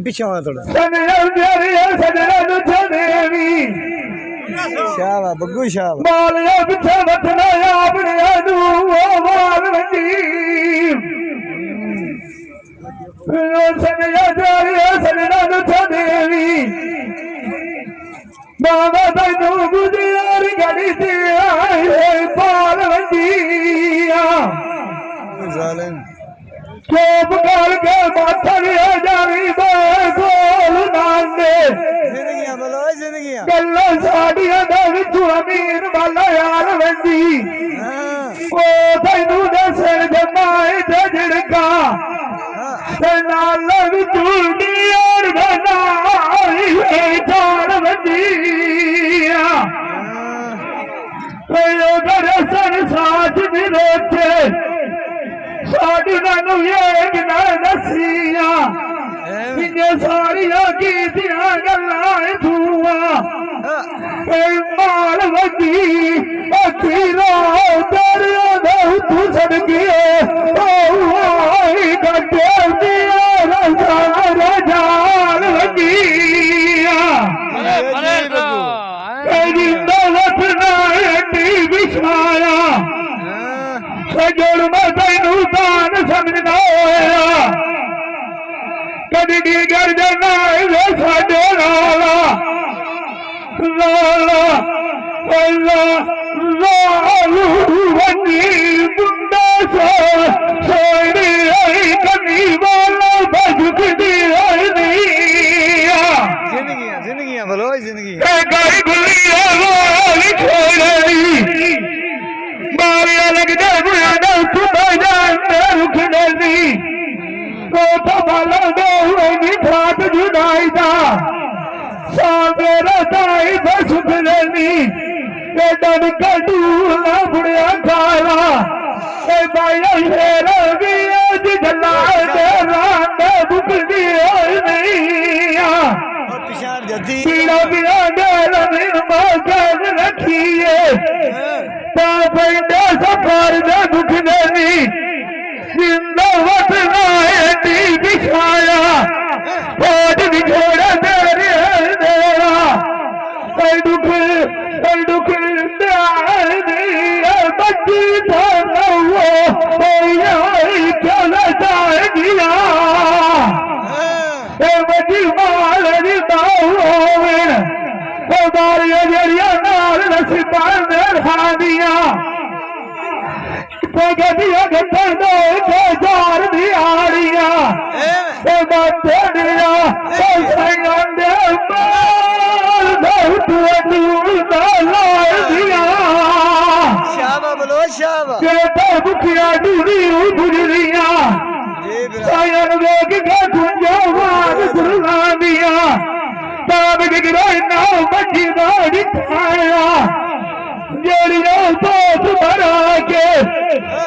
पिछे आना थोड़ा शाबा बग्गू शाबा बाबा तैनू गुजर गड़ी ते आए पाल वंडिया चुप करके माथा लिया जावी बोल नांदे गल्लां साडियां दा विचू अमीर वाला यार वंडी ओ तैनू दे सिर जमाए ते झड़का ते नाल विचू यार बना जान वंडिया यो घर सन साथ भी रोचे साड़ियां ना दसिया सारिया कीतियां गल्लां धुआं माल वगी अखी रो दरिया दे तू सड़किए गड्डे दिया जान वगिया बिछाया सजोड़ मैं तैनू दान समझना होया कदी डीगर जाना साडे लाला लाला लालू वनी मुंडा सोनी कमी वाला बजती जिंदगी बोलो जिंदगी गाड़ी खुली मारिया लगता बुआ रुख नहीं ठाट जुदाई दा मेरा दाई दा सुख नहीं डन कटूला बुढ़िया खाला बाया शेर भी अज गला बुक नहीं पीड़ा बिना डेर रखिए सफर दे दुख नहीं जिंदावत नायती बिछाया पोट बिछोड़ा तेरे तेरा दुख बच्ची चला जाएगिया बच्ची माल बारिया जरिया नाल नसीबा खादिया गदिया गठन जार दिहाड़िया बंदिया भुखिया डूरी गुजरिया सायन वेग गुरना दिया ताब गिरा बची दाड़ी खाया जड़िया दोस्त बना के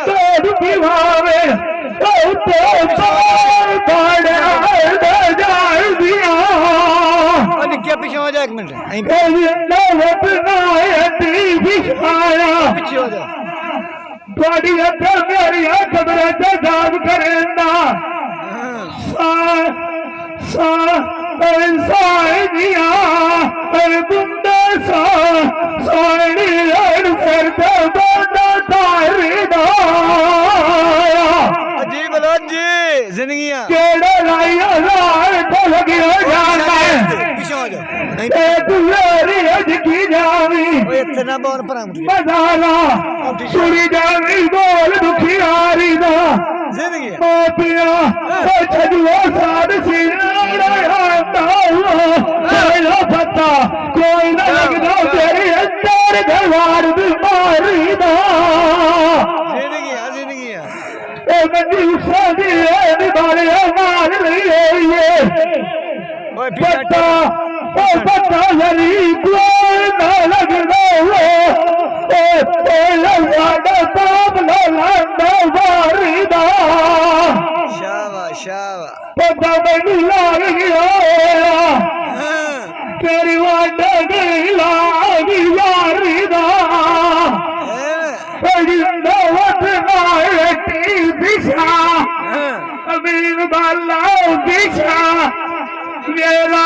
तोड़ पिवावे क्या पीछे हो जा एक मिनट मेरी खबर जाग करेंदा साइया बुंदा साड़ी अजीब जी जिंदगियां केड़ा लाइया लगिया जाना की जावी इतना बोल पर मजाला सुरी जावी बोल दुखियारी दा जिंदगी पिया छजुआ साड़ पता कोई ना लगदा तेरे अंदर घरवार बीमारी दा जिंदगी मंदी सादी बारे मार लिए पता पता लरी कोई ना लगदा साडा बाप ना लंदा वारी दा ਸ਼ਾਬਾਸ਼ ਪਤਾ ਮੈਨੂੰ ਲੱਗ ਗਿਆ ਹਾਂ ਤੇਰੀ ਵਾਂਡ ਗਈ ਲਾਗ ਯਾਰੀ ਦਾ ਐਵੇਂ। ਜਿੰਦਾ ਵਟਨਾ ਟੀ ਦਿਸ਼ਾ ਹਾਂ ਅਮੀਨ ਬਾਲਾ ਦਿਸ਼ਾ ਮੇਰਾ